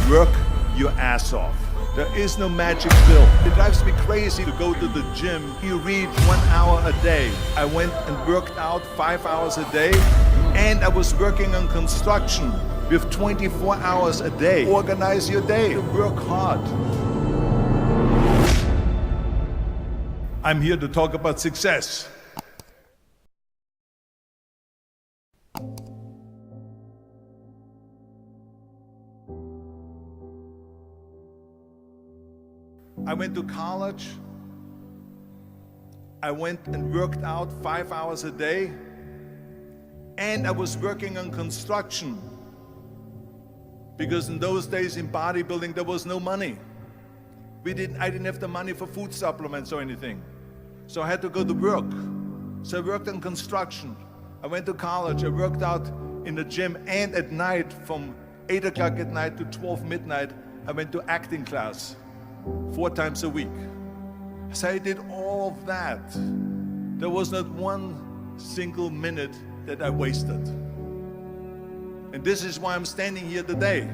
Work your ass off. There is no magic pill. It drives me crazy to go to the gym. You read 1 hour a day. I went and worked out 5 hours a day, and I was working on construction with 24 hours a day. Organize your day. Work hard. I'm here to talk about success. I went to college. I went and worked out 5 hours a day, and I was working on construction, because in those days in bodybuilding there was no money. I didn't have the money for food supplements or anything, so I had to go to work. So I worked on construction. I went to college. I worked out in the gym, and at night from 8 o'clock at night to 12 midnight I went to acting class 4 times a week. So I did all of that. There was not one single minute that I wasted. And this is why I'm standing here today.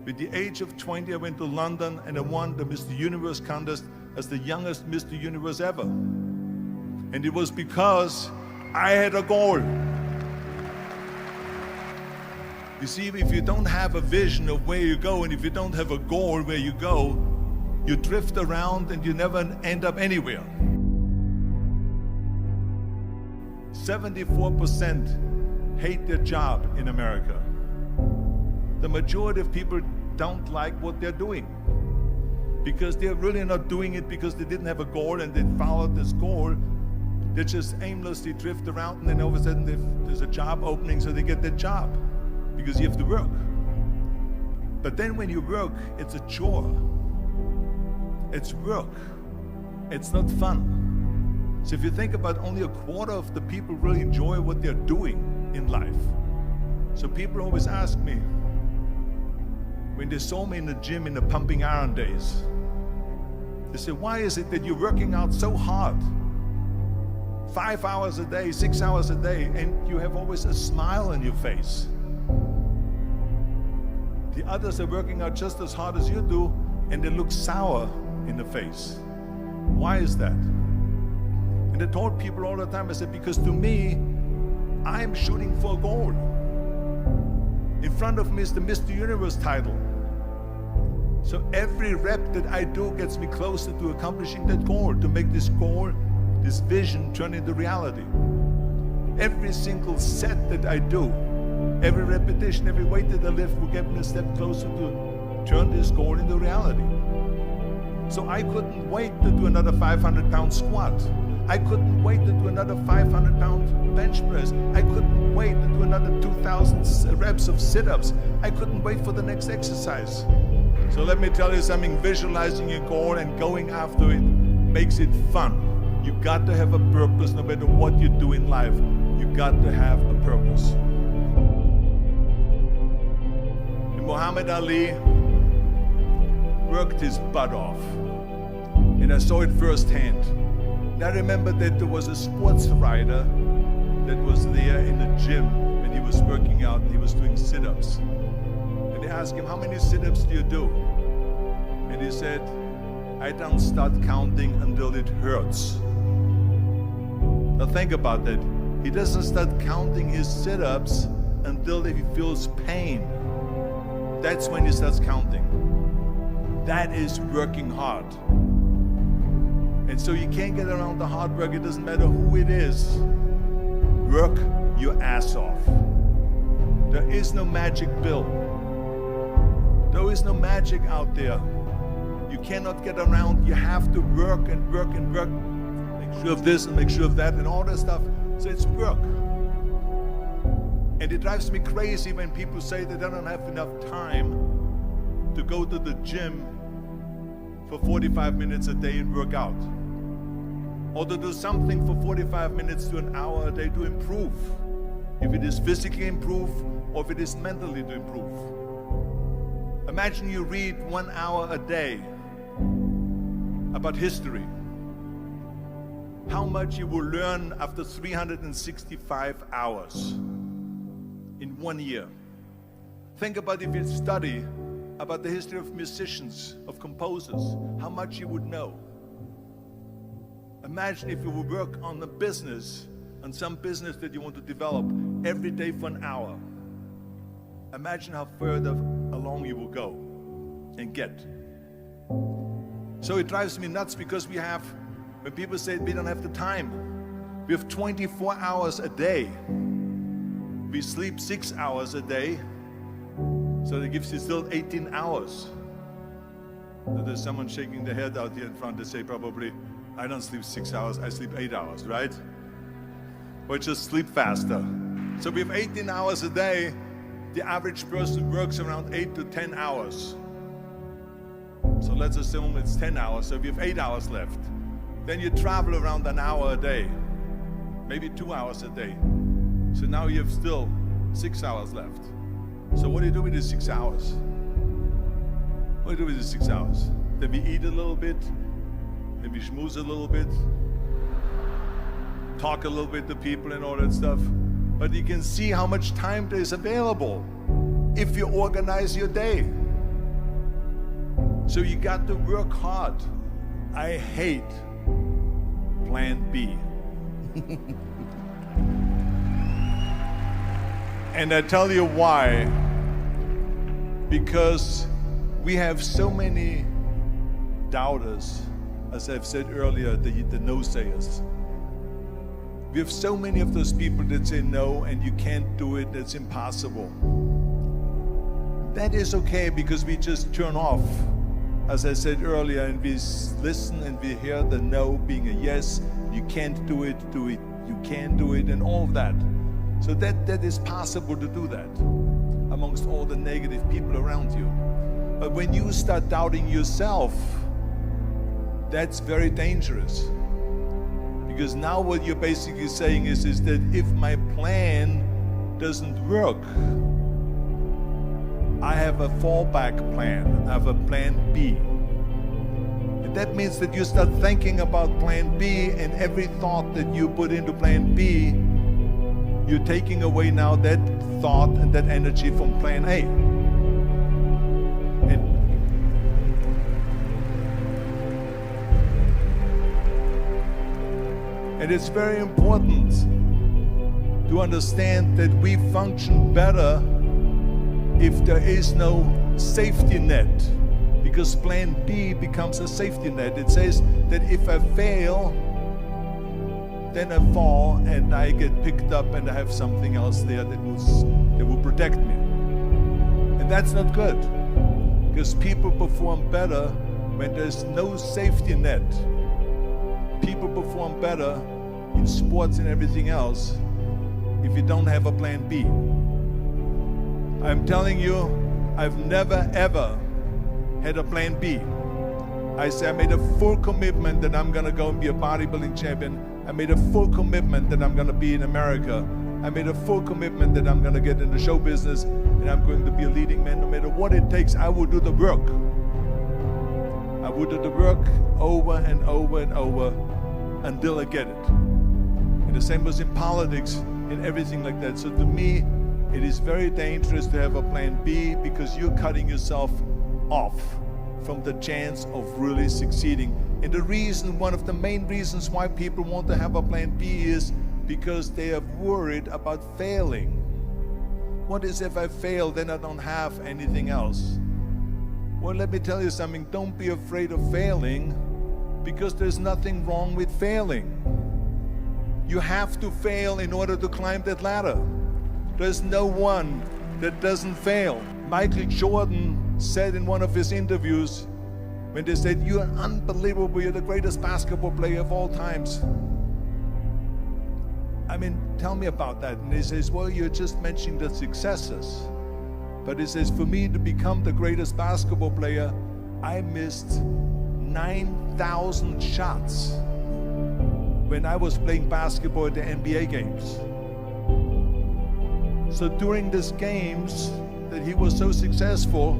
With the age of 20, I went to London and I won the Mr. Universe contest as the youngest Mr. Universe ever. And it was because I had a goal. You see, if you don't have a vision of where you go, and if you don't have a goal where you go, you drift around and you never end up anywhere. 74% hate their job in America. The majority of people don't like what they're doing, because they're really not doing it because they didn't have a goal and they followed this goal. They just aimlessly drift around, and then all of a sudden there's a job opening, so they get that job because you have to work. But then when you work, it's a chore. It's work. It's not fun. So if you think about, only a quarter of the people really enjoy what they're doing in life. So people always ask me, when they saw me in the gym in the pumping iron days, they say, why is it that you're working out so hard? 5 hours a day, 6 hours a day, and you have always a smile on your face. The others are working out just as hard as you do, and they look sour in the face. Why is that? And I told people all the time, I said, because to me, I'm shooting for a goal. In front of me is the Mr. Universe title. So every rep that I do gets me closer to accomplishing that goal, to make this goal, this vision, turn into reality. Every single set that I do, every repetition, every weight that I lift will get me a step closer to turn this goal into reality. So I couldn't wait to do another 500-pound squat. I couldn't wait to do another 500-pound bench press. I couldn't wait to do another 2,000 reps of sit-ups. I couldn't wait for the next exercise. So let me tell you something, visualizing your goal and going after it makes it fun. You got to have a purpose. No matter what you do in life, you got to have a purpose. And Muhammad Ali worked his butt off, and I saw it firsthand. And I remember that there was a sports writer that was there in the gym when he was working out, and he was doing sit-ups. And they asked him, how many sit-ups do you do? And he said, I don't start counting until it hurts. Now think about that. He doesn't start counting his sit-ups until he feels pain. That's when he starts counting. That is working hard. And so you can't get around the hard work. It doesn't matter who it is. Work your ass off. There is no magic pill. There is no magic out there. You cannot get around. You have to work and work and work. Make sure of this and make sure of that and all that stuff. So it's work. And it drives me crazy when people say that they don't have enough time to go to the gym for 45 minutes a day and work out, or to do something for 45 minutes to an hour a day to improve, if it is physically improve or if it is mentally to improve. Imagine you read 1 hour a day about history. How much you will learn after 365 hours in 1 year. Think about if you study about the history of musicians, of composers, how much you would know. Imagine if you would work on a business, on some business that you want to develop every day for an hour. Imagine how further along you will go and get. So it drives me nuts because when people say we don't have the time, we have 24 hours a day. We sleep 6 hours a day, so that gives you still 18 hours. So there's someone shaking their head out here in front. They say probably, I don't sleep 6 hours, I sleep 8 hours, right? Or just sleep faster. So we have 18 hours a day. The average person works around 8 to 10 hours. So let's assume it's 10 hours, so we have 8 hours left. Then you travel around an hour a day, maybe 2 hours a day. So now you have still 6 hours left. So what do you do with these 6 hours? What do you do with these 6 hours? Then we eat a little bit, then we schmooze a little bit, talk a little bit to people and all that stuff. But you can see how much time there is available if you organize your day. So you got to work hard. I hate plan B. And I tell you why. Because we have so many doubters, as I've said earlier, the no-sayers. We have so many of those people that say no and you can't do it, that's impossible. That is okay because we just turn off, as I said earlier, and we listen and we hear the no being a yes. You can't do it, you can do it, and all of that. So that is possible to do that amongst all the negative people around you. But when you start doubting yourself, that's very dangerous. Because now what you're basically saying is that if my plan doesn't work, I have a fallback plan, I have a plan B. And that means that you start thinking about plan B, and every thought that you put into plan B, you're taking away now that thought and that energy from plan A. And it's very important to understand that we function better if there is no safety net, because plan B becomes a safety net. It says that if I fail, then I fall and I get picked up and I have something else there that will protect me. And that's not good, because people perform better when there's no safety net. People perform better in sports and everything else if you don't have a plan B. I'm telling you, I've never ever had a plan B. I made a full commitment that I'm gonna go and be a bodybuilding champion. I made a full commitment that I'm gonna be in America. I made a full commitment that I'm gonna get in the show business and I'm going to be a leading man. No matter what it takes, I will do the work. I will do the work over and over and over until I get it. And the same was in politics and everything like that. So to me, it is very dangerous to have a plan B, because you're cutting yourself off from the chance of really succeeding. And the reason, one of the main reasons why people want to have a plan B is because they are worried about failing. What is if I fail, then I don't have anything else? Well, let me tell you something, don't be afraid of failing, because there's nothing wrong with failing. You have to fail in order to climb that ladder. There's no one that doesn't fail. Michael Jordan said in one of his interviews, when they said, "You're unbelievable, you're the greatest basketball player of all times." I mean, tell me about that. And he says, well, you're just mentioning the successes. But he says, for me to become the greatest basketball player, I missed 9,000 shots when I was playing basketball at the NBA games. So during these games that he was so successful,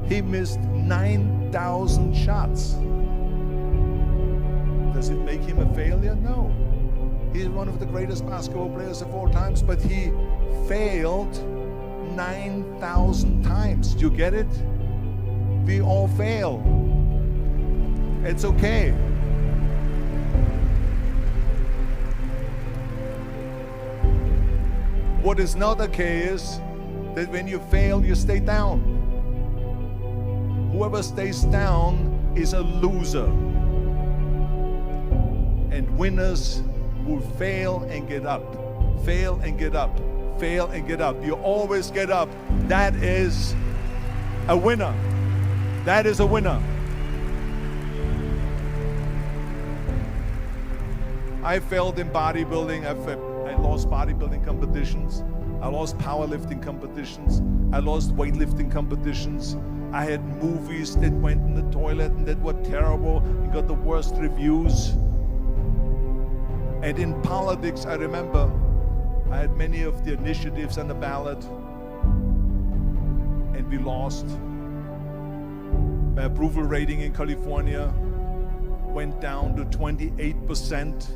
he missed 9,000 shots. Does it make him a failure? No. He's one of the greatest basketball players of all times, but he failed 9,000 times. Do you get it? We all fail. It's okay. What is not okay is that when you fail, you stay down. Whoever stays down is a loser. And winners will fail and get up. Fail and get up. Fail and get up. You always get up. That is a winner. That is a winner. I failed in bodybuilding. I lost bodybuilding competitions. I lost powerlifting competitions. I lost weightlifting competitions. I had movies that went in the toilet and that were terrible and got the worst reviews. And in politics, I remember I had many of the initiatives on the ballot, and we lost. My approval rating in California went down to 28%,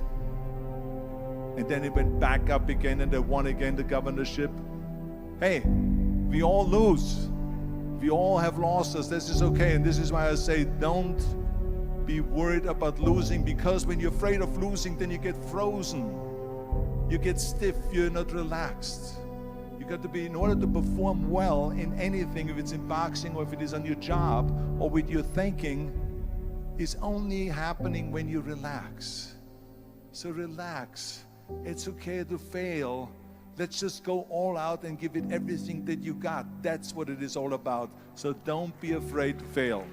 and then it went back up again, and I won again the governorship. Hey, we all lose. We all have losses. This is okay, and this is why I say don't be worried about losing, because when you're afraid of losing, then you get frozen. You get stiff, you're not relaxed. You got to be, in order to perform well in anything, if it's in boxing or if it is on your job or with your thinking, is only happening when you relax. So relax. It's okay to fail. Let's just go all out and give it everything that you got. That's what it is all about. So don't be afraid to fail.